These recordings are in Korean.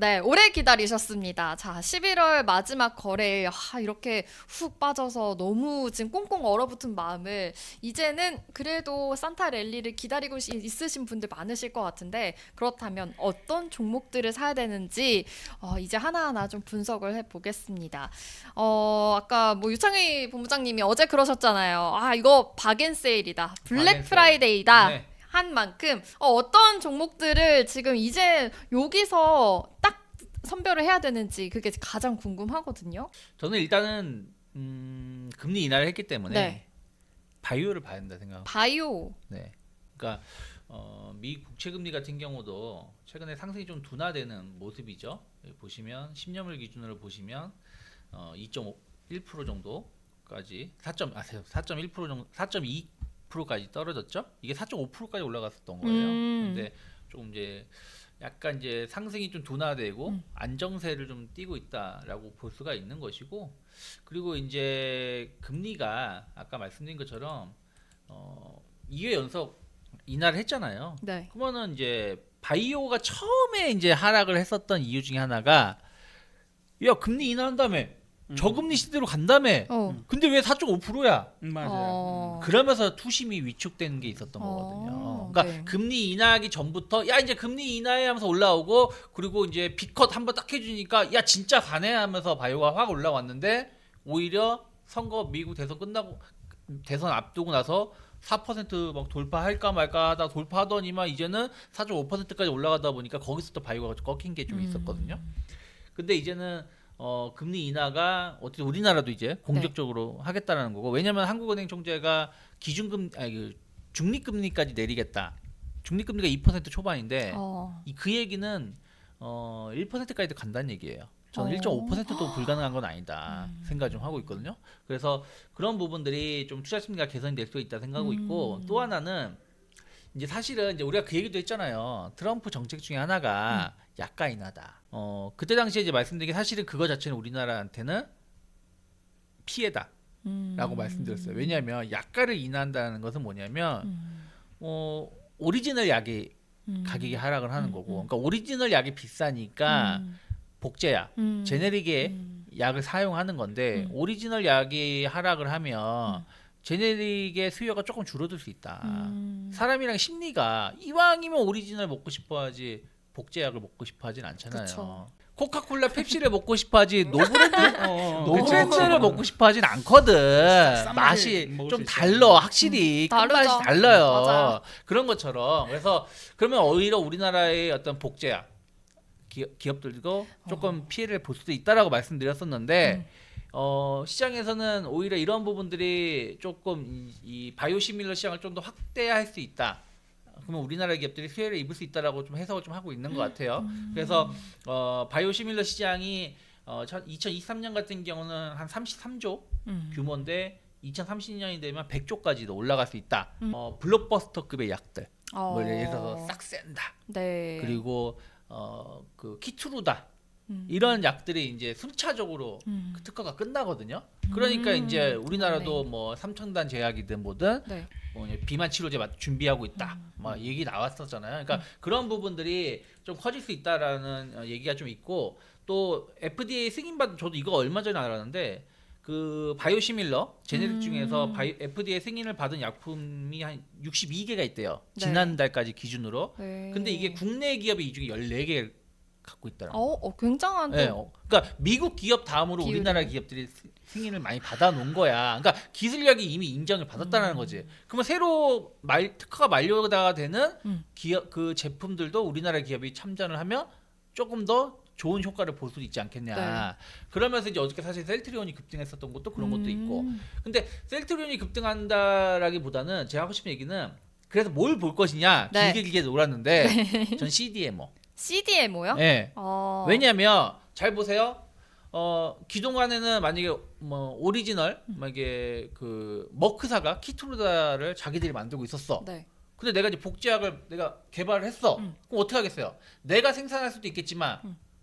네, 오래 기다리셨습니다. 자, 11월 마지막 거래에 이렇게 훅 빠져서 너무 지금 꽁꽁 얼어붙은 마음을 이제는 그래도 산타 랠리를 기다리고 있으신 분들 많으실 것 같은데 그렇다면 어떤 종목들을 사야 되는지 이제 하나하나 좀 분석을 해보겠습니다. 아까 뭐 유창희 본부장님이 어제 그러셨잖아요. 이거 박앤세일이다. 블랙 박앤세일. 프라이데이다. 네. 한 만큼 어떤 종목들을 지금 이제 여기서 딱 선별을 해야 되는지 그게 가장 궁금하거든요. 저는 일단은 금리 인하를 했기 때문에 네. 바이오를 봐야 된다 생각합니다. 바이오. 네. 그러니까 미 국채 금리 같은 경우도 최근에 상승이 좀 둔화되는 모습이죠. 여기 보시면 10년물 기준으로 보시면 2.1% 정도까지 4.1% 정도 4.2%까지 떨어졌죠. 이게 4.5%까지 올라갔었던 거예요. 근데 조금 이제 약간 이제 상승이 좀 둔화되고 안정세를 좀 띠고 있다라고 볼 수가 있는 것이고, 그리고 이제 금리가 아까 말씀드린 것처럼 2회 연속 인하를 했잖아요. 네. 그러면은 이제 바이오가 처음에 이제 하락을 했었던 이유 중에 하나가, 야 금리 인하한 다음에 저금리 시대로 간 다음에 근데 왜 4.5%야? 맞아요. 그러면서 투심이 위축되는 게 있었던 거거든요. 그러니까 네. 금리 인하하기 전부터 야 이제 금리 인하해 하면서 올라오고, 그리고 이제 빅컷 한번 딱 해주니까 야 진짜 가네 하면서 바이오가 확 올라왔는데, 오히려 선거 미국 대선 끝나고 대선 앞두고 나서 4%막 돌파할까 말까 하다 돌파하더니만 이제는 4.5%까지 올라가다 보니까 거기서 또 바이오가 꺾인 게 좀 있었거든요. 근데 이제는 금리 인하가 어떻게 우리나라도 이제 공격적으로 하겠다라는 거고, 왜냐면 한국은행 총재가 중립금리까지 내리겠다. 중립금리가 2% 초반인데 그 얘기는 1%까지도 간다는 얘기예요. 저는 1.5%도 불가능한 건 아니다 생각 좀 하고 있거든요. 그래서 그런 부분들이 좀 투자 심리가 개선될 수 있다 생각하고 있고, 또 하나는 이제 사실은 이제 우리가 그 얘기도 했잖아요. 트럼프 정책 중에 하나가 약가 인하다. 그때 당시에 이제 말씀드린 게 사실은 그거 자체는 우리나라한테는 피해다라고 말씀드렸어요. 왜냐하면 약가를 인하한다는 것은 뭐냐면 오리지널 약이 가격이 하락을 하는 거고, 그러니까 오리지널 약이 비싸니까 복제약, 제네릭의 약을 사용하는 건데, 오리지널 약이 하락을 하면 제네릭의 수요가 조금 줄어들 수 있다. 사람이랑 심리가 이왕이면 오리지널 먹고 싶어하지 복제약을 먹고 싶어하진 않잖아요. 그쵸. 코카콜라, 펩시를 먹고 싶어하지 노브랜드를 먹고 싶어하진 않거든. 싼 맛이 맛이 먹을 좀 수 달라, 확실히 다르죠. 맛이 달라요. 맞아요. 그런 것처럼. 그래서 그러면 오히려 우리나라의 어떤 복제약 기업들도 조금 피해를 볼 수도 있다라고 말씀드렸었는데, 시장에서는 오히려 이런 부분들이 조금 이 바이오시밀러 시장을 좀 더 확대할 수 있다. 그러면 우리나라 기업들이 수혜를 입을 수 있다라고 좀 해석을 좀 하고 있는 것 같아요. 그래서 바이오시밀러 시장이 2023년 같은 경우는 한 33조 규모인데 2030년이 되면 100조까지도 올라갈 수 있다. 블록버스터급의 약들, 뭐 예를 들어서 싹센다, 네. 그리고 그 키트루다, 이런 약들이 이제 순차적으로 그 특허가 끝나거든요. 그러니까 이제 우리나라도 뭐 삼천단 제약이든 뭐든 네. 비만 치료제 준비하고 있다, 막 얘기 나왔었잖아요. 그러니까 그런 부분들이 좀 커질 수 있다라는 얘기가 좀 있고, 또 FDA 승인받은, 저도 이거 얼마 전에 알았는데 그 바이오시밀러 제네릭 중에서 FDA 승인을 받은 약품이 한 62개가 있대요. 네. 지난달까지 기준으로. 네. 근데 이게 국내 기업이 이 중에 14개 갖고 있더라고요. 굉장한 네, 그러니까 미국 기업 다음으로 기울이. 우리나라 기업들이 승인을 많이 받아놓은 거야. 그러니까 기술력이 이미 인정을 받았다는 거지. 그러면 새로 특허가 만료가 되는 기업 그 제품들도 우리나라 기업이 참전을 하면 조금 더 좋은 효과를 볼 수 있지 않겠냐. 네. 그러면서 이제 어저께 사실 셀트리온이 급등했었던 것도 그런 것도 있고. 근데 셀트리온이 급등한다라기보다는 제가 하고 싶은 얘기는, 그래서 뭘 볼 것이냐 네. 길게 놀았는데 전 CDMO. CDMO요? 네. 어. 왜냐면 잘 보세요. 기존간에는 만약에 뭐 오리지널 만약에 그 머크사가 키트루다를 자기들이 만들고 있었어. 네. 근데 내가 이제 복제약을 내가 개발을 했어. 그럼 어떻게 하겠어요? 내가 생산할 수도 있겠지만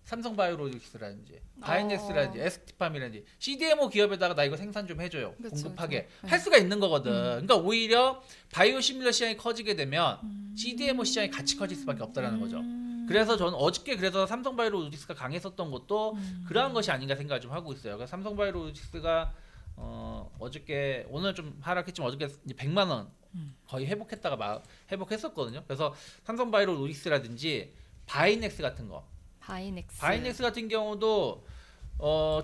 삼성바이오로직스라든지 바이넥스라든지 ST팜이라든지 CDMO 기업에다가 나 이거 생산 좀 해줘요. 그쵸, 공급하게 그쵸. 할 수가 있는 거거든. 그러니까 오히려 바이오시밀러 시장이 커지게 되면 CDMO 시장이 같이 커질 수밖에 없다라는 거죠. 그래서 저는 어저께 그래서 삼성바이오로직스가 강했었던 것도 그러한 것이 아닌가 생각을 좀 하고 있어요. 그래서 삼성바이오로직스가 어저께 오늘 좀 하락했지만 어저께 이제 100만 원 거의 회복했다가 회복했었거든요. 그래서 삼성바이오로직스라든지 바이넥스 같은 거, 바이넥스 같은 경우도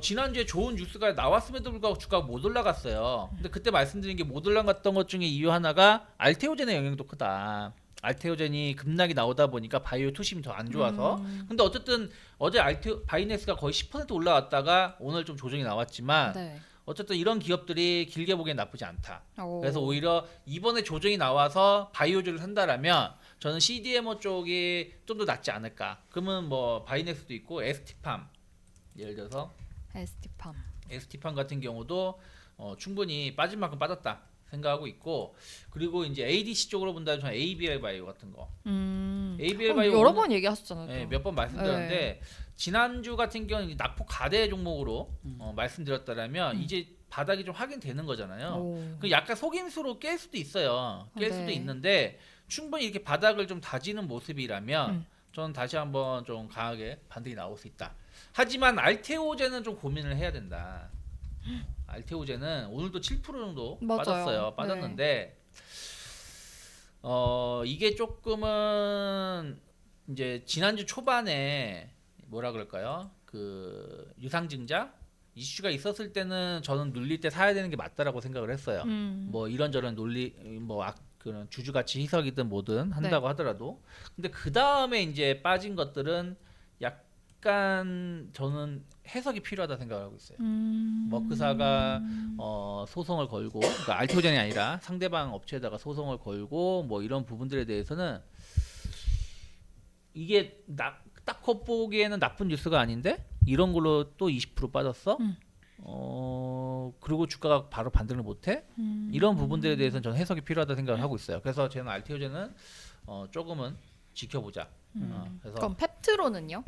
지난주에 좋은 뉴스가 나왔음에도 불구하고 주가가 못 올라갔어요. 근데 그때 말씀드린 게 못 올라갔던 것 중에 이유 하나가 알테오젠의 영향도 크다. 알테오젠이 급락이 나오다 보니까 바이오 투심이 더 안 좋아서. 근데 어쨌든 어제 바이넥스가 거의 10% 올라왔다가 오늘 좀 조정이 나왔지만 네. 어쨌든 이런 기업들이 길게 보기엔 나쁘지 않다. 오. 그래서 오히려 이번에 조정이 나와서 바이오주를 산다라면 저는 CDMO 쪽이 좀 더 낫지 않을까. 그러면 뭐 바이넥스도 있고 ST팜 예를 들어서 ST팜 같은 경우도 충분히 빠질 만큼 빠졌다 생각하고 있고, 그리고 이제 ADC 쪽으로 본다면 저는 ABL 바이오 같은 거. ABL 바이오 여러 번 얘기하셨잖아요. 네, 몇 번 말씀드렸는데 지난주 같은 경우는 낙폭 가대 종목으로 말씀드렸다라면 이제 바닥이 좀 확인되는 거잖아요. 그 약간 속임수로 깰 수도 있어요. 깰 수도 네. 있는데 충분히 이렇게 바닥을 좀 다지는 모습이라면 저는 다시 한번 좀 강하게 반등이 나올 수 있다. 하지만 알테오젠은 좀 고민을 해야 된다. 알테오젠은 오늘도 7% 정도 맞아요. 빠졌어요. 빠졌는데 이게 조금은 이제 지난주 초반에 뭐라 그럴까요? 그 유상증자 이슈가 있었을 때는 저는 눌릴 때 사야 되는 게 맞다라고 생각을 했어요. 뭐 이런저런 논리 뭐 그런 주주가치 희석이든 뭐든 한다고 하더라도. 근데 그 다음에 이제 빠진 것들은 약간 저는 해석이 필요하다 생각을 하고 있어요. 머크사가 소송을 걸고, 그러니까 알테오젠이 아니라 상대방 업체에다가 소송을 걸고 뭐 이런 부분들에 대해서는 이게 딱 겉보기에는 나쁜 뉴스가 아닌데 이런 걸로 또 20% 빠졌어? 그리고 주가가 바로 반등을 못해? 이런 부분들에 대해서는 저는 해석이 필요하다 생각을 하고 있어요. 그래서 저는 알테오젠은 조금은 지켜보자. 그래서 그럼 펩트로는요?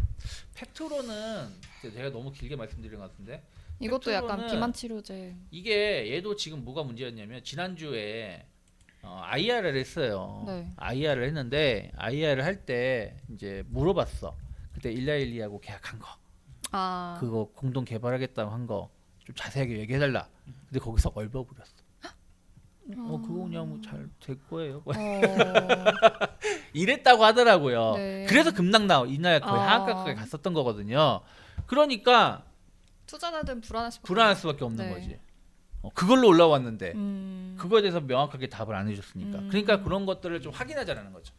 팩트로는 제가 너무 길게 말씀드린 것 같은데 이것도 약간 팩트로는 비만 치료제. 이게 얘도 지금 뭐가 문제였냐면 지난주에 IR을 했어요. 네. IR을 했는데 IR을 할 때 이제 물어봤어. 그때 1412하고 계약한 거. 그거 공동 개발하겠다고 한 거 좀 자세하게 얘기해달라. 근데 거기서 얼버무렸어. 그거 그냥 뭐 잘 될 거예요. 이랬다고 하더라고요. 네. 그래서 급락 이날 거의 하한가까지 갔었던 거거든요. 그러니까 투자자들은 불안할 수밖에 없는 네. 거지. 그걸로 올라왔는데 그거에 대해서 명확하게 답을 안 해줬으니까. 그러니까 그런 것들을 좀 확인하자라는 거죠.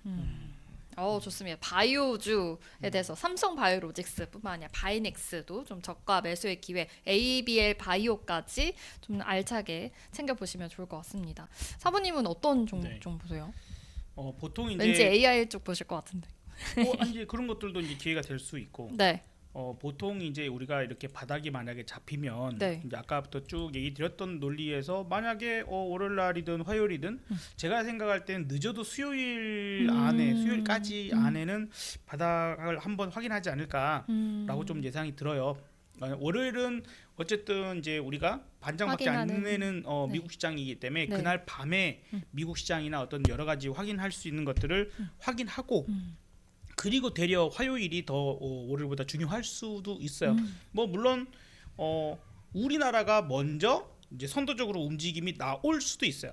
좋습니다. 바이오주에 대해서 삼성바이오로직스뿐만 아니라 바이넥스도 좀 저가 매수의 기회, ABL 바이오까지 좀 알차게 챙겨보시면 좋을 것 같습니다. 사부님은 어떤 종목 네. 좀 보세요? 보통 이제 왠지 AI 쪽 보실 것 같은데. 이제 그런 것들도 이제 기회가 될 수 있고 네. 보통 이제 우리가 이렇게 바닥이 만약에 잡히면 네. 이제 아까부터 쭉 얘기 드렸던 논리에서 만약에 월요일 날이든 화요일이든 제가 생각할 때는 늦어도 수요일 안에 수요일까지 안에는 바닥을 한번 확인하지 않을까라고 좀 예상이 들어요. 월요일은 어쨌든 이제 우리가 반장밖에 안 확인하는. 내는 네. 미국 시장이기 때문에 네. 그날 밤에 미국 시장이나 어떤 여러 가지 확인할 수 있는 것들을 확인하고 그리고 되려 화요일이 더 월요일보다 중요할 수도 있어요. 뭐 물론 우리나라가 먼저 이제 선도적으로 움직임이 나올 수도 있어요.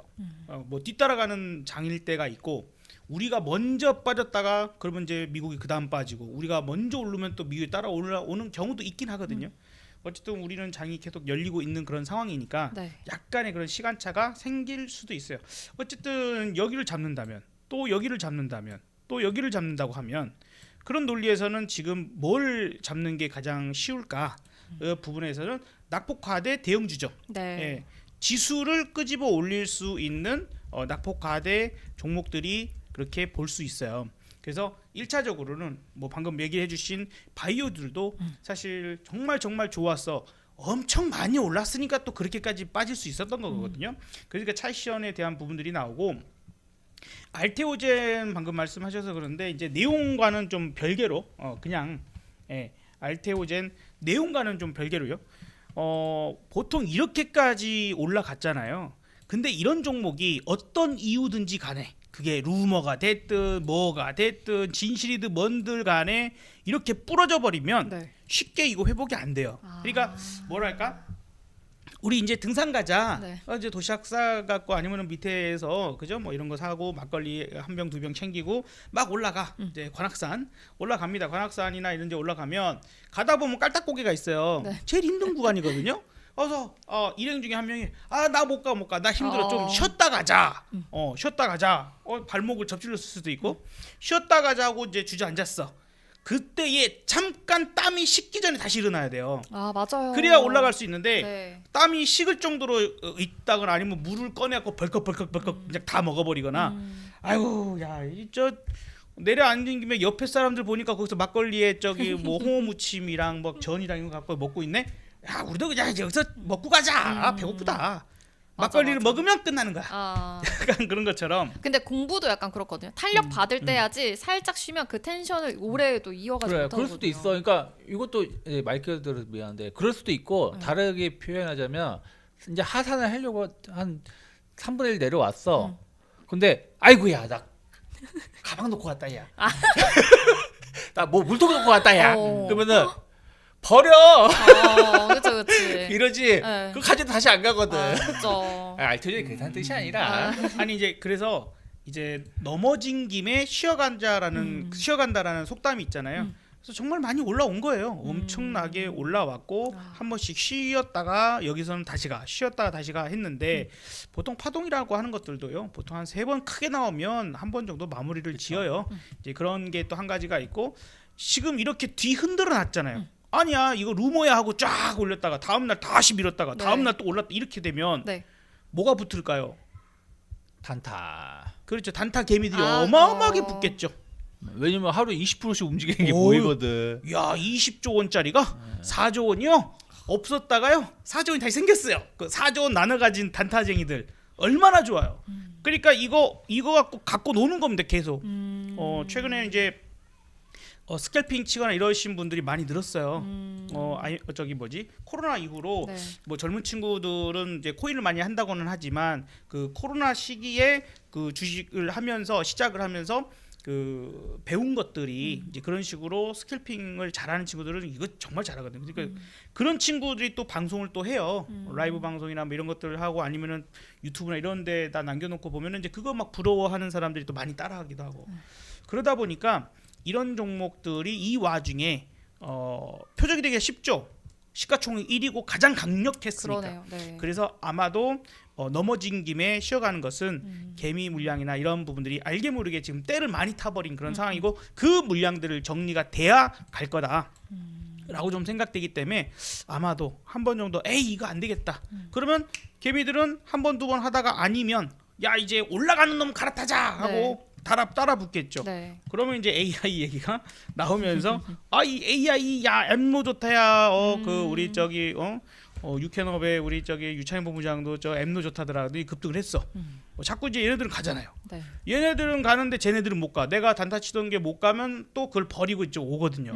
뭐 뒤따라가는 장일 때가 있고 우리가 먼저 빠졌다가 그러면 이제 미국이 그 다음 빠지고 우리가 먼저 오르면 또 미국이 따라 올라오는 경우도 있긴 하거든요. 어쨌든 우리는 장이 계속 열리고 있는 그런 상황이니까 네. 약간의 그런 시간차가 생길 수도 있어요. 어쨌든 여기를 잡는다면 또 여기를 잡는다면 또 여기를 잡는다고 하면 그런 논리에서는 지금 뭘 잡는 게 가장 쉬울까? 그 부분에서는 낙폭과대 대형주죠. 네. 예, 지수를 끄집어 올릴 수 있는 낙폭과대 종목들이 그렇게 볼 수 있어요. 그래서 1차적으로는 뭐 방금 얘기해 주신 바이오들도 사실 정말 좋았어. 엄청 많이 올랐으니까 또 그렇게까지 빠질 수 있었던 거거든요. 그러니까 차익실현에 대한 부분들이 나오고 알테오젠 방금 말씀하셔서 그런데 이제 내용과는 좀 별개로 그냥 알테오젠 내용과는 좀 별개로요. 보통 이렇게까지 올라갔잖아요. 근데 이런 종목이 어떤 이유든지 간에 그게 루머가 됐든 뭐가 됐든 진실이든 뭔들 간에 이렇게 부러져 버리면 네. 쉽게 이거 회복이 안 돼요. 아. 그러니까 뭐랄까? 우리 이제 등산 가자. 네. 이제 도시락 싸 갖고 아니면은 밑에서 그죠? 뭐 이런 거 사고 막걸리 한 병 두 병 챙기고 막 올라가. 이제 관악산 올라갑니다. 관악산이나 이런 데 올라가면 가다 보면 깔딱고개가 있어요. 네. 제일 힘든 구간이거든요. 그래서 일행 중에 한 명이 나 못 가. 나 힘들어. 좀 쉬었다 가자. 쉬었다 가자. 발목을 접질렀을 수도 있고. 쉬었다 가자고 이제 주저앉았어. 그때에 잠깐 땀이 식기 전에 다시 일어나야 돼요. 아 맞아요. 그래야 올라갈 수 있는데 네. 땀이 식을 정도로 있다거나 아니면 물을 꺼내갖고 벌컥 그냥 다 먹어버리거나 아이고 야저 내려앉은 김에 옆에 사람들 보니까 거기서 막걸리에 저기 뭐 홍어 무침이랑 뭐 전이랑 이런 거 갖고 먹고 있네. 야 우리도 그냥 여기서 먹고 가자. 배고프다. 막걸리를 맞아. 먹으면 끝나는 거야. 아 약간 그런 것처럼. 근데 공부도 약간 그렇거든요. 탄력 받을 때야지 살짝 쉬면 그 텐션을 오래 또 이어가지 그래, 못하거든요. 그럴 수도 있어. 그러니까 이것도 마이크들 미안한데 그럴 수도 있고 다르게 표현하자면 이제 하산을 하려고 한 3분의 1 내려왔어. 근데 아이고야 나 가방 놓고 갔다 야. 나 뭐 물통 놓고 갔다 야. 그러면은 버려. 그렇죠, 그렇지. 이러지. 네. 그 가지고 다시 안 가거든. 그렇죠. 알토리 그런 뜻이 아니라. 아니 이제 그래서 이제 넘어진 김에 쉬어간다라는 속담이 있잖아요. 그래서 정말 많이 올라온 거예요. 엄청나게 올라왔고 한 번씩 쉬었다가 여기서는 다시 가, 쉬었다가 다시 가 했는데 보통 파동이라고 하는 것들도요. 보통 한 3번 크게 나오면 한 번 정도 마무리를 지어요. 이제 그런 게 또 한 가지가 있고 지금 이렇게 뒤 흔들어 놨잖아요. 아니야 이거 루머야 하고 쫙 올렸다가 다음날 다시 밀었다가 네. 다음날 또 올랐다 이렇게 되면 네. 뭐가 붙을까요? 단타. 그렇죠. 단타 개미들이 아, 어마어마하게 붙겠죠. 왜냐면 하루 20%씩 움직이는 게 어우. 보이거든. 야 20조 원짜리가 4조 원이요? 없었다가요 4조 원이 다시 생겼어요. 그 4조 원 나눠 가진 단타쟁이들 얼마나 좋아요. 그러니까 이거 갖고 노는 겁니다. 계속. 최근에 이제 스캘핑 치거나 이러신 분들이 많이 늘었어요. 저기 뭐지 코로나 이후로 네. 뭐 젊은 친구들은 이제 코인을 많이 한다고는 하지만 그 코로나 시기에 그 주식을 하면서 시작을 하면서 그 배운 것들이 이제 그런 식으로 스캘핑을 잘하는 친구들은 이거 정말 잘하거든요. 그러니까 그런 친구들이 또 방송을 또 해요. 라이브 방송이나 뭐 이런 것들을 하고 아니면은 유튜브나 이런 데다 남겨놓고 보면은 이제 그거 막 부러워하는 사람들이 또 많이 따라하기도 하고 그러다 보니까 이런 종목들이 이 와중에 표적이 되기가 쉽죠. 시가총액 1위고 가장 강력했으니까. 그러네요. 네. 그래서 아마도 넘어진 김에 쉬어가는 것은 개미 물량이나 이런 부분들이 알게 모르게 지금 때를 많이 타버린 그런 상황이고 그 물량들을 정리가 돼야 갈 거다. 라고 좀 생각되기 때문에 아마도 한 번 정도 에이 이거 안 되겠다. 그러면 개미들은 한 번 두 번 하다가 아니면 야 이제 올라가는 놈 갈아타자 하고 따라 붙겠죠. 네. 그러면 이제 AI 얘기가 나오면서 이 AI 야 엠노 좋다야 그 우리 저기 유캔업의 우리 저기 유창현 본부장도 저 엠노 좋다더라. 이 급등을 했어. 자꾸 이제 얘네들은 가잖아요. 네. 얘네들은 가는데 쟤네들은 못 가. 내가 단타 치던 게 못 가면 또 그걸 버리고 이쪽 오거든요.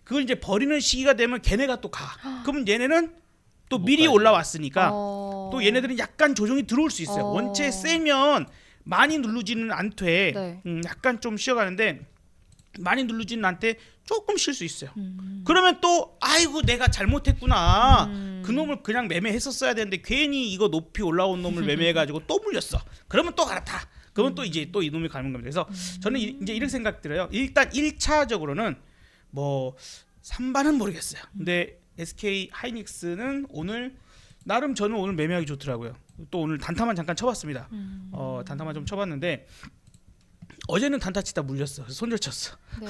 그걸 이제 버리는 시기가 되면 걔네가 또 가. 그러면 얘네는 또 미리 가죠. 올라왔으니까 또 얘네들은 약간 조정이 들어올 수 있어요. 원체 세면 많이 누르지는 않되 네. 약간 좀 쉬어가는데 많이 누르지는 않되 조금 쉴 수 있어요. 그러면 또 아이고 내가 잘못했구나. 그 놈을 그냥 매매했었어야 되는데 괜히 이거 높이 올라온 놈을 매매해가지고 또 물렸어. 그러면 또 갈아타. 그러면 또 이제 또 이놈이 가는 겁니다. 그래서 저는 이제 이렇게 생각 들어요. 일단 1차적으로는 뭐 3반은 모르겠어요. 근데 SK 하이닉스는 오늘 나름 저는 오늘 매매하기 좋더라고요. 또 오늘 단타만 잠깐 쳐봤습니다. 단타만 좀 쳐봤는데 어제는 단타 치다 물렸어. 그래서 손절 쳤어. 네.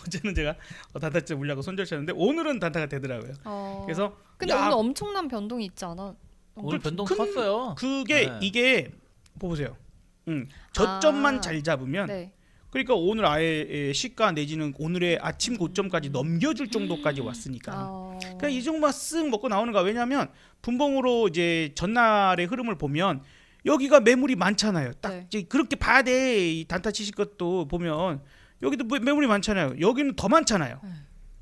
어제는 제가 단타 치다 물려고 손절 쳤는데 오늘은 단타가 되더라고요. 그래서 근데 오늘 엄청난 변동이 있지 않아? 오늘 변동 큰- 컸어요. 그게 네. 이게 보세요. 저점만 아. 잘 잡으면 네. 그러니까 오늘 아예 시가 내지는 오늘의 아침 고점까지 넘겨줄 정도까지 왔으니까. 그냥 이 정도만 쓱 먹고 나오는 거야. 왜냐하면 분봉으로 이제 전날의 흐름을 보면 여기가 매물이 많잖아요. 딱 네. 이제 그렇게 봐야 돼. 이 단타 치실 것도 보면 여기도 매물이 많잖아요. 여기는 더 많잖아요.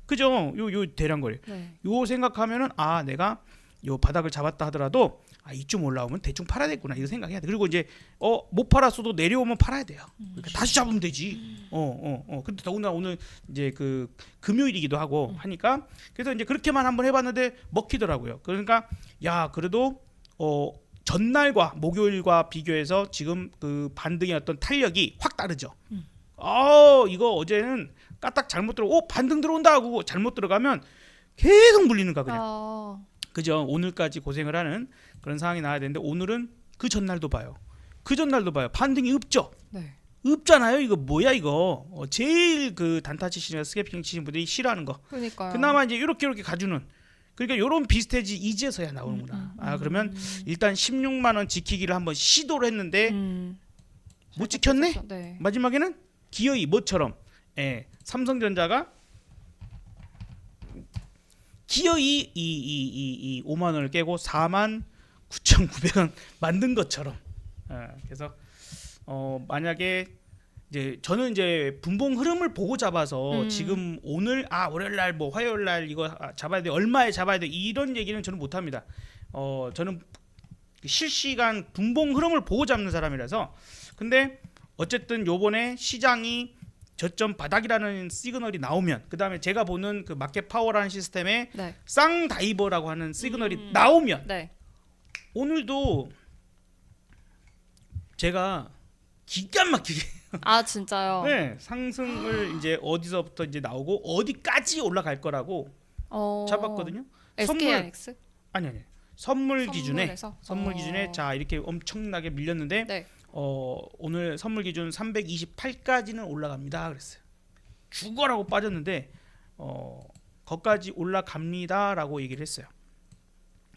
그죠? 요 대량거래. 네. 요 생각하면은 내가 요 바닥을 잡았다 하더라도 아 이쯤 올라오면 대충 팔아야 되겠구나 이거 생각해야 돼. 그리고 이제 못 팔았어도 내려오면 팔아야 돼요. 그러니까 다시 잡으면 되지. 근데 더군다나 오늘 이제 그 금요일이기도 하고 하니까 그래서 이제 그렇게만 한번 해봤는데 먹히더라고요. 그러니까 야 그래도 전날과 목요일과 비교해서 지금 그 반등의 어떤 탄력이 확 다르죠. 이거 어제는 까딱 잘못 들어, 반등 들어온다 하고 잘못 들어가면 계속 물리는 거야 그냥. 그죠? 오늘까지 고생을 하는 그런 상황이 나와야 되는데 오늘은 그 전날도 봐요. 반등이 없죠. 네. 없잖아요. 이거 뭐야 이거. 제일 그 단타 치시는 스캐핑 치시는 분들이 싫어하는 거. 그러니까요. 그나마 이제 이렇게 가주는. 그러니까 요런 비슷해지 이제서야 나오는구나. 그러면 일단 16만 원 지키기를 한번 시도를 했는데 못 지켰네. 네. 마지막에는 기어이 뭐처럼 삼성전자가 기어이 이 5만 원을 깨고 49,900원 만든 것처럼. 그래서 만약에 이제 저는 이제 분봉 흐름을 보고 잡아서 지금 오늘 월요일 날 뭐 화요일 날 이거 잡아야 돼 얼마에 잡아야 돼 이런 얘기는 저는 못 합니다. 저는 실시간 분봉 흐름을 보고 잡는 사람이라서. 근데 어쨌든 요번에 시장이 저점 바닥이라는 시그널이 나오면 그다음에 제가 보는 그 마켓 파워라는 시스템에 네. 쌍다이버라고 하는 시그널이 나오면 네. 오늘도 제가 기가 막히게 진짜요? 네, 상승을 이제 어디서부터 이제 나오고 어디까지 올라갈 거라고 잡았거든요. SKX? 아니 선물 기준에 선물에서? 자 이렇게 엄청나게 밀렸는데 네. 오늘 선물 기준 328까지는 올라갑니다 그랬어요. 죽어라고 빠졌는데 거기까지 올라갑니다라고 얘기를 했어요.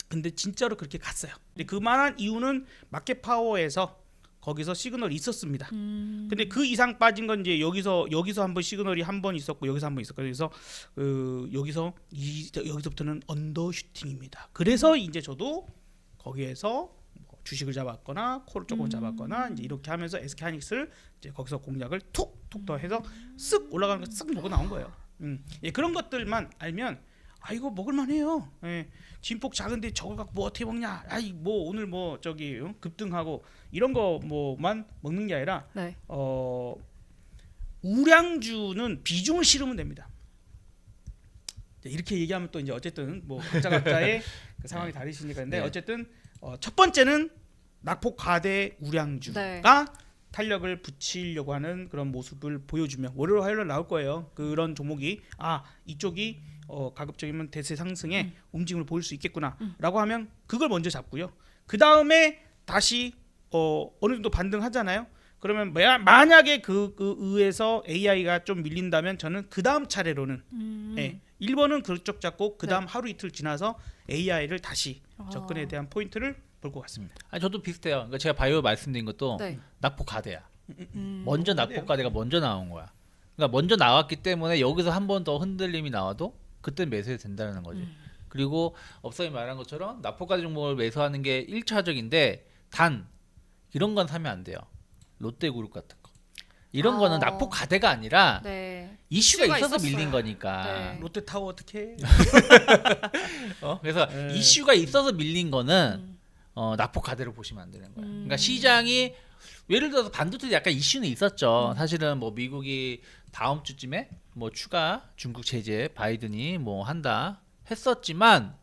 근데 진짜로 그렇게 갔어요. 근데 그만한 이유는 마켓 파워에서 거기서 시그널이 있었습니다. 근데 그 이상 빠진 건 이제 여기서 한번 시그널이 한 번 있었고 여기서 한 번 있었고 그래서 여기서부터는 언더슈팅입니다. 그래서 이제 저도 거기에서 주식을 잡았거나 콜을 조금 잡았거나 이제 이렇게 하면서 SK하이닉스를 이제 거기서 공략을 툭툭 더 해서 쓱 올라가는 거 쓱 먹고 나온 거예요. 그런 것들만 알면 이거 먹을만해요. 진폭 작은데 저걸 갖고 뭐 어떻게 먹냐? 뭐 오늘 뭐 저기 급등하고 이런 거 뭐만 먹는 게 아니라 네. 우량주는 비중을 실으면 됩니다. 이렇게 얘기하면 또 이제 어쨌든 뭐 각자의 그 상황이 다르시니까 근데 어쨌든 첫 번째는 낙폭 과대 우량주가 탄력을 붙이려고 하는 그런 모습을 보여주면 월요일 화요일 나올 거예요. 그런 종목이 이쪽이 가급적이면 대세 상승의 움직임을 보일 수 있겠구나라고 하면 그걸 먼저 잡고요. 그 다음에 다시 어느 정도 반등하잖아요. 그러면 만약에 그 의에서 AI가 좀 밀린다면 저는 그 다음 차례로는 1번은 그쪽 잡고 그 다음 하루 이틀 지나서 AI를 다시 접근에 대한 포인트를 볼 것 같습니다. 저도 비슷해요. 그러니까 제가 바이오 말씀드린 것도 낙폭 가대야. 먼저 낙폭 가대가 먼저 나온 거야. 그러니까 먼저 나왔기 때문에 여기서 한 번 더 흔들림이 나와도 그때 매수해도 된다는 거지. 그리고 업사님 말한 것처럼 낙폭 가대 종목을 매수하는 게 1차적인데 단 이런 건 사면 안 돼요. 롯데그룹 같은 거. 이런 거는 낙폭 가대가 아니라 이슈가 있어서 있었어요. 밀린 거니까. 롯데타워 어떻게? 그래서 이슈가 있어서 밀린 거는 낙폭 가대로 보시면 안 되는 거예요. 그러니까 시장이 예를 들어서 반도체 약간 이슈는 있었죠. 사실은 뭐 미국이 다음 주쯤에 뭐 추가 중국 제재 바이든이 뭐 한다 했었지만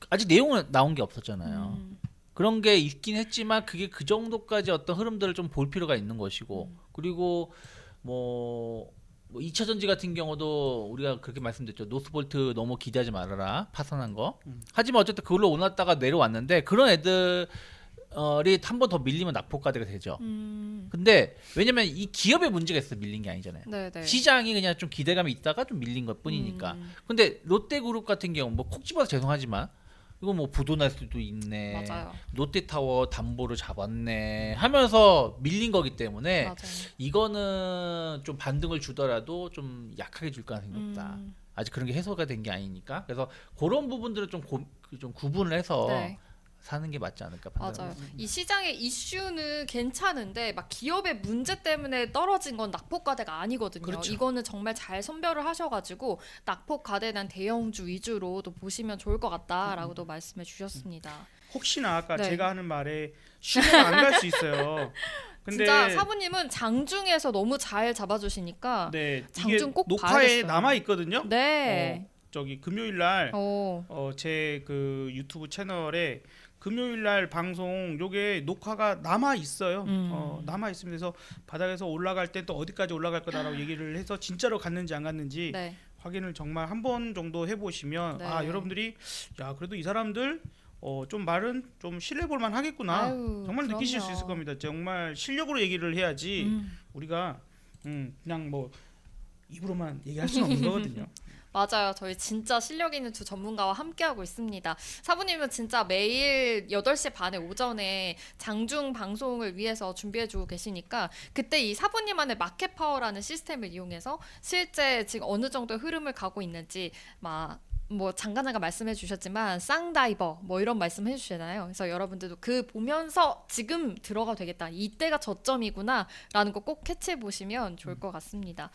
아직 내용은 나온 게 없었잖아요. 그런 게 있긴 했지만 그게 그 정도까지 어떤 흐름들을 좀 볼 필요가 있는 것이고 그리고 뭐 2차 전지 같은 경우도 우리가 그렇게 말씀드렸죠. 노스볼트 너무 기대하지 말아라. 파산한 거. 하지만 어쨌든 그걸로 올랐다가 내려왔는데 그런 애들이 한 번 더 밀리면 낙폭과대가 되죠. 근데 왜냐면 이 기업의 문제가 있어서 밀린 게 아니잖아요. 시장이 그냥 좀 기대감이 있다가 좀 밀린 것 뿐이니까. 근데 롯데그룹 같은 경우 뭐 콕 집어서 죄송하지만 이거 뭐 부도 날 수도 있네. 맞아요. 롯데타워 담보를 잡았네 하면서 밀린 거기 때문에 맞아요. 이거는 좀 반등을 주더라도 좀 약하게 줄 가능성이 높다. 아직 그런 게 해소가 된 게 아니니까. 그래서 그런 부분들을 좀 구분을 해서 사는 게 맞지 않을까 맞아요. 판단합니다. 이 시장의 이슈는 괜찮은데 막 기업의 문제 때문에 떨어진 건 낙폭과대가 아니거든요. 그렇죠. 이거는 정말 잘 선별을 하셔가지고 낙폭과대에 대한 대형주 위주로 또 보시면 좋을 것 같다라고도 말씀해 주셨습니다. 혹시나 아까 네. 제가 하는 말에 신뢰가 안 갈 수 있어요. 근데 진짜 사부님은 장중에서 너무 잘 잡아주시니까 네, 이게 장중 꼭 녹화에 봐야겠어요. 남아 있거든요. 네. 저기 금요일 날 어. 제 그 유튜브 채널에 금요일 날 방송 요게 녹화가 남아 있어요. 남아 있습니다. 그래서 바닥에서 올라갈 때 또 어디까지 올라갈 거다라고 얘기를 해서 진짜로 갔는지 안 갔는지 네. 확인을 정말 한 번 정도 해보시면 네. 여러분들이 야 그래도 이 사람들 좀 말은 좀 신뢰볼만 하겠구나. 아유, 정말 느끼실 수 그럼요. 있을 겁니다. 정말 실력으로 얘기를 해야지 음. 우리가 그냥 뭐 입으로만 얘기할 수는 없는 거거든요. 맞아요. 저희 진짜 실력 있는 두 전문가와 함께하고 있습니다. 사부님은 진짜 매일 8시 반에 오전에 장중 방송을 위해서 준비해주고 계시니까 그때 이 사부님만의 마켓 파워라는 시스템을 이용해서 실제 지금 어느 정도 흐름을 가고 있는지 뭐 잠깐 말씀해 주셨지만 쌍다이버 뭐 이런 말씀 해주시잖아요. 그래서 여러분들도 그 보면서 지금 들어가 되겠다. 이때가 저점이구나 라는 거 꼭 캐치해 보시면 좋을 것 같습니다.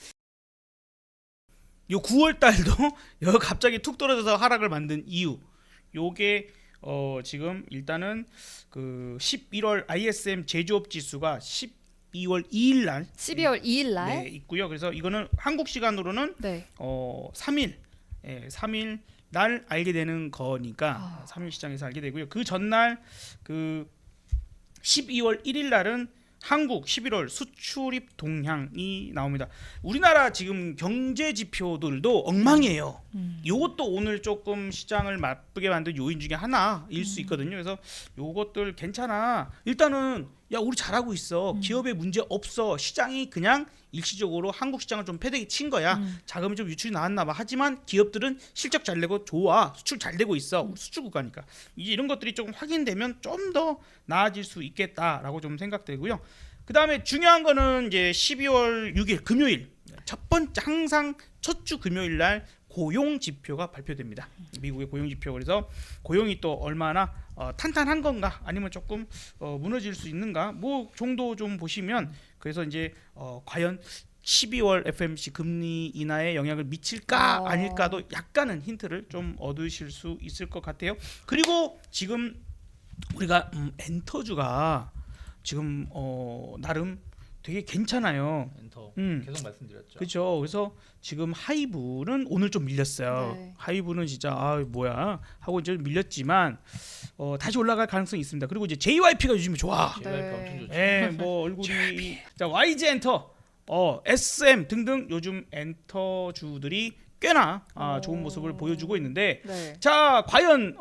요 9월 달도 여 갑자기 툭 떨어져서 하락을 만든 이유. 요게 지금 일단은 그 11월 ISM 제조업 지수가 12월 2일 날 12월 2일 날 네, 있고요. 그래서 이거는 한국 시간으로는 네. 3일 3일 날 알게 되는 거니까 3일 시장에서 알게 되고요. 그 전날 그 12월 1일 날은 한국 11월 수출입 동향이 나옵니다. 우리나라 지금 경제 지표들도 엉망이에요. 요것도 오늘 조금 시장을 나쁘게 만든 요인 중에 하나일 수 있거든요. 그래서 요것들 괜찮아. 일단은 야 우리 잘하고 있어. 기업에 문제 없어. 시장이 그냥 일시적으로 한국 시장을 좀 패대기 친 거야. 자금이 좀 유출이 나왔나 봐. 하지만 기업들은 실적 잘 내고 좋아. 수출 잘 되고 있어. 수출 국가니까. 이제 이런 것들이 조금 확인되면 좀 더 나아질 수 있겠다라고 좀 생각되고요. 그다음에 중요한 거는 이제 12월 6일 금요일 첫 번째 항상 첫 주 금요일 날 고용 지표가 발표됩니다. 미국의 고용 지표. 그래서 고용이 또 얼마나 탄탄한 건가 아니면 조금 무너질 수 있는가 뭐 정도 좀 보시면 그래서 이제 과연 12월 FMC 금리 인하에 영향을 미칠까 아닐까도 약간은 힌트를 좀 얻으실 수 있을 것 같아요. 그리고 지금 우리가 엔터주가 지금 나름 되게 괜찮아요. 엔터 음. 계속 말씀드렸죠. 그렇죠. 그래서 지금 하이브는 오늘 좀 밀렸어요. 네. 하이브는 진짜 뭐야 하고 이제 밀렸지만 다시 올라갈 가능성이 있습니다. 그리고 이제 JYP가 요즘에 좋아. JYP 네. 엄청 좋죠. 뭐 얼굴이 자 YG 엔터, SM 등등 요즘 엔터주들이 꽤나 좋은 모습을 보여주고 있는데 네. 자 과연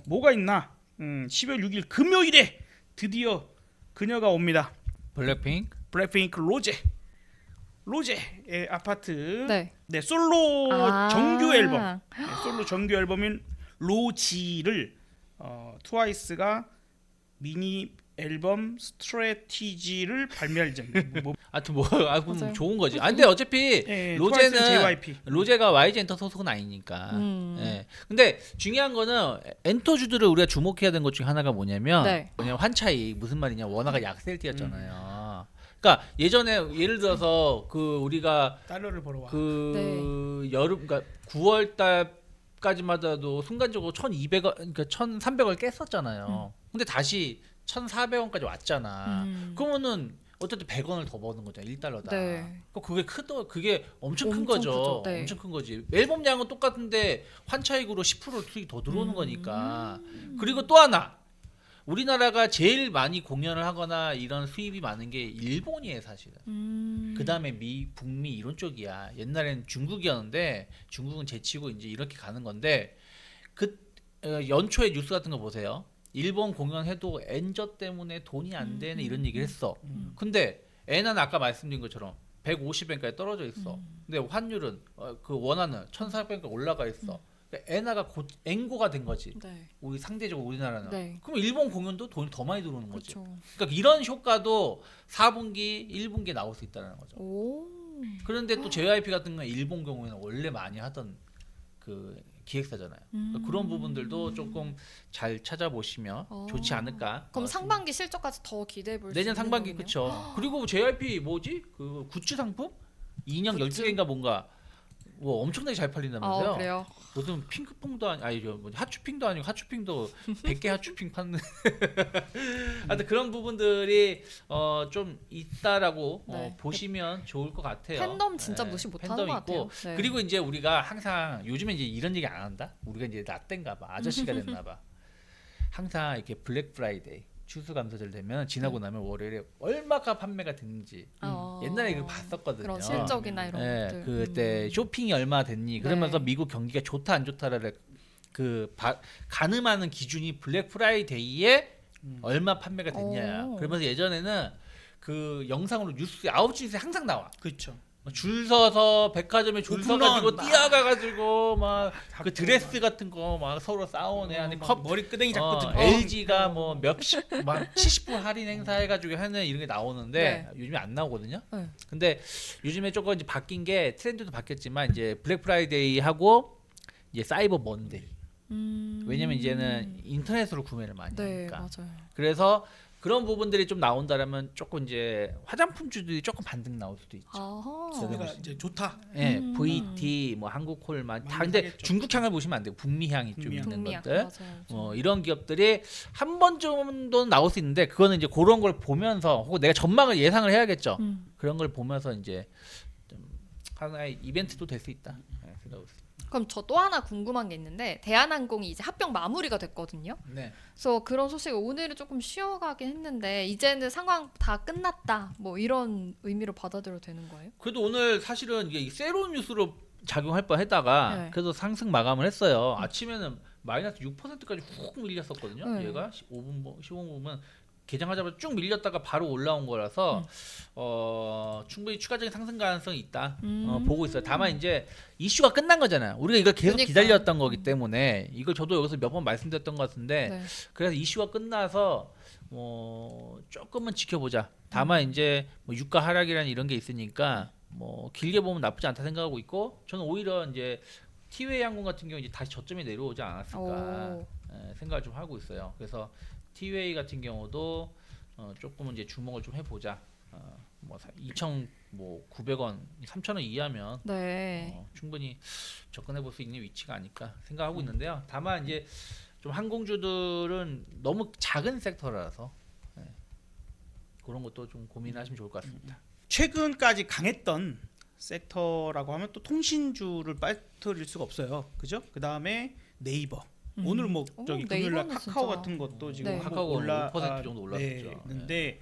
뭐가 있나? 12월 6일 금요일에 드디어 그녀가 옵니다. 블랙핑크 블랙핑크 로제의 아파트 네. 솔로 아. 정규 앨범 솔로 정규 앨범인 로지를 트와이스가 미니 앨범 스트래티지를 발매할 예정입니다. 하여튼 그럼 맞아요. 좋은 거지. 근데 어차피 네, 로제는 트와이스는 JYP. 로제가 YG 엔터 소속은 아니니까. 예. 근데 중요한 거는 엔터주들을 우리가 주목해야 되는 것 중에 하나가 뭐냐면 네. 환차익 무슨 말이냐 워낙에 약세를 띄었잖아요. 그러니까 예전에 예를 들어서 그 우리가 달러를 벌어와. 그 여름 그러니까 9월 달까지마다도 순간적으로 1,200원 그러니까 1,300원 깼었잖아요. 근데 다시 1,400원까지 왔잖아. 그러면은 어쨌든 100원을 더 버는 거잖아. 1달러다. 네. 그게 엄청 큰 엄청 거죠. 크죠. 네. 엄청 큰 거지. 앨범 양은 똑같은데 환차익으로 10% 수익 더 들어오는 거니까. 그리고 또 하나. 우리나라가 제일 많이 공연을 하거나 이런 수입이 많은 게 일본이에요, 사실은. 그다음에 북미 이런 쪽이야. 옛날엔 중국이었는데 중국은 제치고 이제 이렇게 가는 건데 연초에 뉴스 같은 거 보세요. 일본 공연해도 엔저 때문에 돈이 안 되는 이런 얘기를 했어. 근데 엔화는 아까 말씀드린 것처럼 150엔까지 떨어져 있어. 근데 환율은 그 원화는 1,400엔까지 올라가 있어. 그러니까 엔화가 곧 엔고가 된 거지. 네. 우리 상대적으로 우리나라는. 네. 그럼 일본 공연도 돈이 더 많이 들어오는 거지. 그렇죠. 그러니까 이런 효과도 4분기, 1분기에 나올 수 있다는 거죠. 오. 그런데 또 JYP 같은 건 일본 경우에는 원래 많이 하던 그 기획사잖아요. 그러니까 그런 부분들도 조금 잘 찾아보시면 좋지 않을까. 그럼 상반기 실적까지 더 기대해 볼 수 있는 내년 상반기 거군요. 그쵸. 그리고 JYP 뭐지? 그 굿즈 상품? 2인형 굿즈? 12개인가 뭔가 뭐 엄청나게 잘 팔린다면서요. 그래요? 무슨 핑크퐁도 핫쇼핑도 아니고 핫쇼핑도 100개 핫쇼핑 파는 하여튼 그런 부분들이 좀 있다라고 네. 보시면 좋을 것 같아요. 팬덤 진짜 네, 무시 못하는 팬덤 것 있고. 같아요. 네. 그리고 이제 우리가 항상 요즘에 이제 이런 얘기 안 한다. 우리가 이제 라떼인가 봐. 아저씨가 됐나 봐. 항상 이렇게 블랙 프라이데이 추수감사절 되면 지나고 나면 월요일에 얼마가 판매가 됐는지 옛날에 이걸 봤었거든요. 그런 실적이나 이런 네, 것들. 그때 쇼핑이 얼마 됐니? 그러면서 네. 미국 경기가 좋다 안 좋다를 가늠하는 기준이 블랙 프라이데이에 얼마 판매가 됐냐야. 오. 그러면서 예전에는 그 영상으로 뉴스 9시 뉴스에 항상 나와. 그렇죠. 줄 서서 백화점에 줄 오픈런 서가지고 막. 뛰어가가지고 막 그 잡고 드레스 같은 거 막 서로 싸우네. 아니 컵 머리 끄댕이 잡고 듣고 LG가 뭐 몇십 막 70% 할인 행사해가지고 하는 이런 게 나오는데 요즘에 안 나오거든요. 네. 근데 요즘에 조금 이제 바뀐 게 트렌드도 바뀌었지만 이제 블랙 프라이데이 하고 이제 사이버 먼데이. 왜냐면 이제는 인터넷으로 구매를 많이 네, 하니까. 맞아요. 그래서 그런 부분들이 좀 나온다라면 조금 이제 화장품주들이 조금 반등 나올 수도 있죠. 아하. 내가 이제 좋다. 예, VT 뭐 한국콜만 다 많이 근데 하겠죠. 중국 향을 보시면 안 돼요. 북미향이 좀 북미향. 있는 북미약 것들. 맞아요. 이런 기업들이 한 번 정도는 나올 수 있는데 그거는 이제 그런 걸 보면서 혹은 내가 전망을 예상을 해야겠죠. 그런 걸 보면서 이제 좀 하나의 이벤트도 될 수 있다. 네, 생각하고 있습니다. 그럼 저 또 하나 궁금한 게 있는데 대한항공이 이제 합병 마무리가 됐거든요. 네. 그래서 그런 소식을 오늘은 조금 쉬어가긴 했는데 이제는 상황 다 끝났다. 뭐 이런 의미로 받아들여도 되는 거예요? 그래도 오늘 사실은 이게 새로운 뉴스로 작용할 뻔했다가 네. 그래도 상승 마감을 했어요. 아침에는 마이너스 6%까지 훅 밀렸었거든요. 네. 얘가 15분은 개장하자마자 쭉 밀렸다가 바로 올라온 거라서 충분히 추가적인 상승 가능성이 있다 보고 있어요. 다만 이제 이슈가 끝난 거잖아요. 우리가 이걸 계속 그러니까. 기다렸던 거기 때문에 이걸 저도 여기서 몇 번 말씀드렸던 것 같은데 네. 그래서 이슈가 끝나서 조금은 지켜보자. 다만 이제 뭐 유가 하락이라는 이런 게 있으니까 뭐 길게 보면 나쁘지 않다 생각하고 있고 저는 오히려 이제 티웨이 항공 같은 경우 이제 다시 저점에 내려오지 않았을까 오. 생각을 좀 하고 있어요. 그래서 티웨이 같은 경우도 조금은 이제 주목을 좀 해보자. 뭐 2,900원, 3,000원 이하면 네. 충분히 접근해 볼 수 있는 위치가 아닐까 생각하고 있는데요. 다만 이제 좀 항공주들은 너무 작은 섹터라서 그런 것도 좀 고민하시면 좋을 것 같습니다. 최근까지 강했던 섹터라고 하면 또 통신주를 빠뜨릴 수가 없어요. 그죠? 그다음에 네이버. 오늘 뭐 저기 금요일 날 네이버는 카카오 진짜. 같은 것도 지금 네. 한번 카카오가 올라 5% 정도 올랐었죠. 근데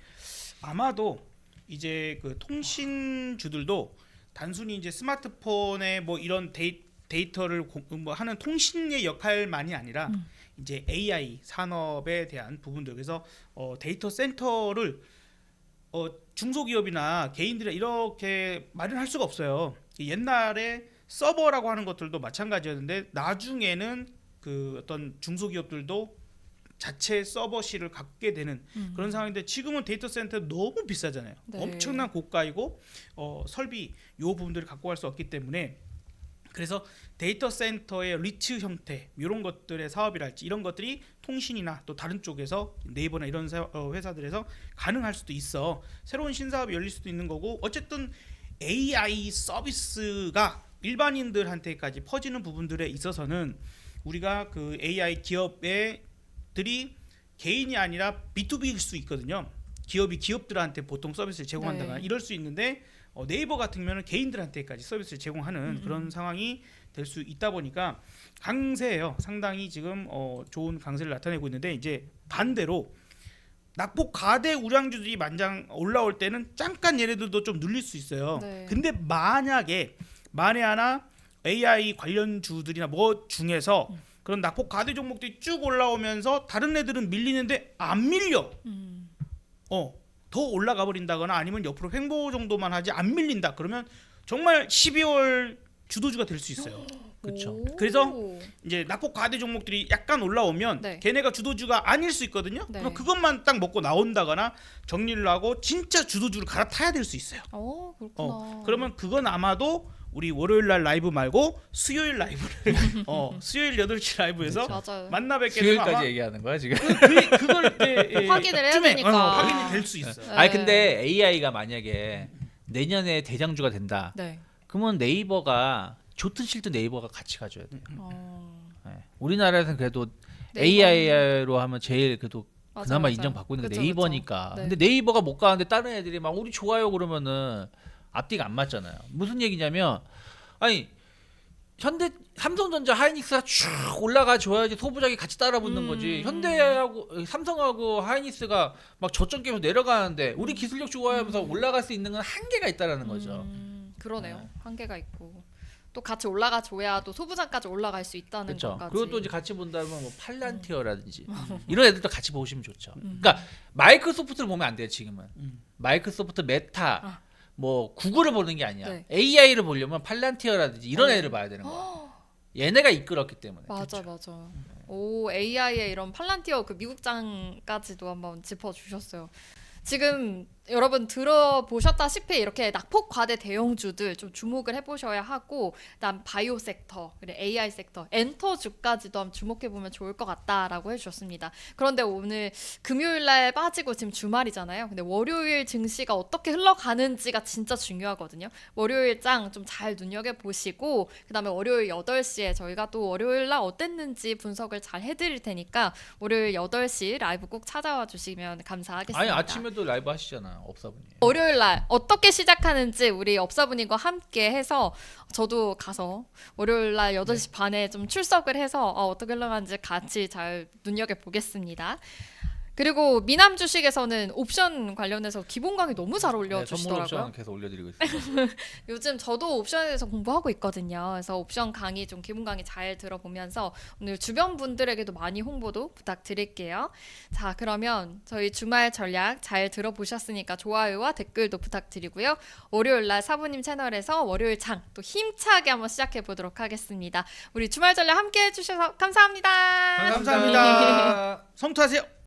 아마도 이제 그 통신주들도 단순히 이제 스마트폰에 뭐 이런 데이터를 뭐 하는 통신의 역할만이 아니라 이제 AI 산업에 대한 부분들 그래서 데이터 센터를 중소기업이나 개인들이 이렇게 마련할 수가 없어요. 옛날에 서버라고 하는 것들도 마찬가지였는데 나중에는 그 어떤 중소기업들도 자체 서버실을 갖게 되는 그런 상황인데 지금은 데이터 센터 너무 비싸잖아요. 네. 엄청난 고가이고 설비 요 부분들을 갖고 갈 수 없기 때문에 그래서 데이터 센터의 리츠 형태 이런 것들의 사업이랄지 이런 것들이 통신이나 또 다른 쪽에서 네이버나 이런 회사들에서 가능할 수도 있어. 새로운 신사업이 열릴 수도 있는 거고 어쨌든 AI 서비스가 일반인들한테까지 퍼지는 부분들에 있어서는 우리가 그 AI 기업들이 개인이 아니라 B2B일 수 있거든요. 기업이 기업들한테 보통 서비스를 제공한다거나 네. 이럴 수 있는데 네이버 같은 경우는 개인들한테까지 서비스를 제공하는 그런 상황이 될 수 있다 보니까 강세예요. 상당히 지금 좋은 강세를 나타내고 있는데 이제 반대로 낙폭 가대 우량주들이 만장 올라올 때는 잠깐 얘네들도 좀 눌릴 수 있어요. 네. 근데 만에 하나 AI 관련 주들이나 뭐 중에서 그런 낙폭 가대 종목들이 쭉 올라오면서 다른 애들은 밀리는데 안 밀려. 더 올라가 버린다거나 아니면 옆으로 횡보 정도만 하지 안 밀린다. 그러면 정말 12월 주도주가 될 수 있어요. 그쵸. 오. 그래서 이제 낙폭 가대 종목들이 약간 올라오면 네. 걔네가 주도주가 아닐 수 있거든요. 네. 그럼 그것만 딱 먹고 나온다거나 정리를 하고 진짜 주도주를 갈아타야 될 수 있어요. 그렇구나. 그러면 그건 아마도 우리 월요일 날 라이브 말고 수요일 라이브를 수요일 8시 라이브에서 맞아요. 만나 뵙게 되면 아마 수요일까지 얘기하는 거야 지금? 그걸 이제 확인을 해야 쯤에, 되니까. 확인이 될 수 있어요. 네. 아니 근데 AI가 만약에 내년에 대장주가 된다. 네. 그러면 네이버가 좋든 싫든 네이버가 같이 가져야 돼요. 네. 우리나라에서는 그래도 네이버. AI로 하면 제일 그래도 맞아요, 그나마 맞아요. 인정받고 있는 게 그쵸, 네이버니까. 그쵸. 네. 근데 네이버가 못 가는데 다른 애들이 막 우리 좋아요 그러면은 앞뒤가 안 맞잖아요. 무슨 얘기냐면 아니 삼성전자 하이닉스가 쭉 올라가 줘야지 소부장이 같이 따라붙는 거지. 현대하고 삼성하고 하이닉스가 막 저점계에서 내려가는데 우리 기술력 좋아하면서 올라갈 수 있는 건 한계가 있다라는 거죠. 그러네요. 네. 한계가 있고 또 같이 올라가 줘야 또 소부장까지 올라갈 수 있다는 그렇죠. 것까지. 그리고 또 이제 같이 본다면 뭐 팔란티어라든지 이런 애들도 같이 보시면 좋죠. 그러니까 마이크로소프트를 보면 안 돼요 지금은. 마이크로소프트, 메타, 뭐 구글을 보는 게 아니야. 네. AI를 보려면 팔란티어라든지 이런 애를 봐야 되는 거야. 얘네가 이끌었기 때문에. 맞아. 오, AI의 이런 팔란티어 그 미국장까지도 한번 짚어 주셨어요. 지금 여러분 들어보셨다시피 이렇게 낙폭 과대 대형주들 좀 주목을 해보셔야 하고, 그다음 바이오 섹터, 그리고 AI 섹터, 엔터주까지도 한번 주목해 보면 좋을 것 같다라고 해주셨습니다. 그런데 오늘 금요일날 빠지고 지금 주말이잖아요. 근데 월요일 증시가 어떻게 흘러가는지가 진짜 중요하거든요. 월요일 장 좀 잘 눈여겨 보시고, 그다음에 월요일 8시에 저희가 또 월요일날 어땠는지 분석을 잘 해드릴 테니까 월요일 8시 라이브 꼭 찾아와 주시면 감사하겠습니다. 아니 아침에도 라이브 하시잖아 업사분이. 월요일 날 어떻게 시작하는지 우리 업사분님과 함께 해서 저도 가서 월요일 날 8시 반에 좀 출석을 해서 어떻게 흘러가는지 같이 잘 눈여겨보겠습니다. 그리고 미남 주식에서는 옵션 관련해서 기본 강의 너무 잘 선물 올려주시더라고요. 옵션 계속 올려드리고 있어요. 요즘 저도 옵션에 대해서 공부하고 있거든요. 그래서 옵션 강의 좀 기본 강의 잘 들어보면서 오늘 주변 분들에게도 많이 홍보도 부탁드릴게요. 자, 그러면 저희 주말 전략 잘 들어보셨으니까 좋아요와 댓글도 부탁드리고요. 월요일 날 사부님 채널에서 월요일 장 또 힘차게 한번 시작해 보도록 하겠습니다. 우리 주말 전략 함께 해주셔서 감사합니다. 감사합니다. 성투하세요.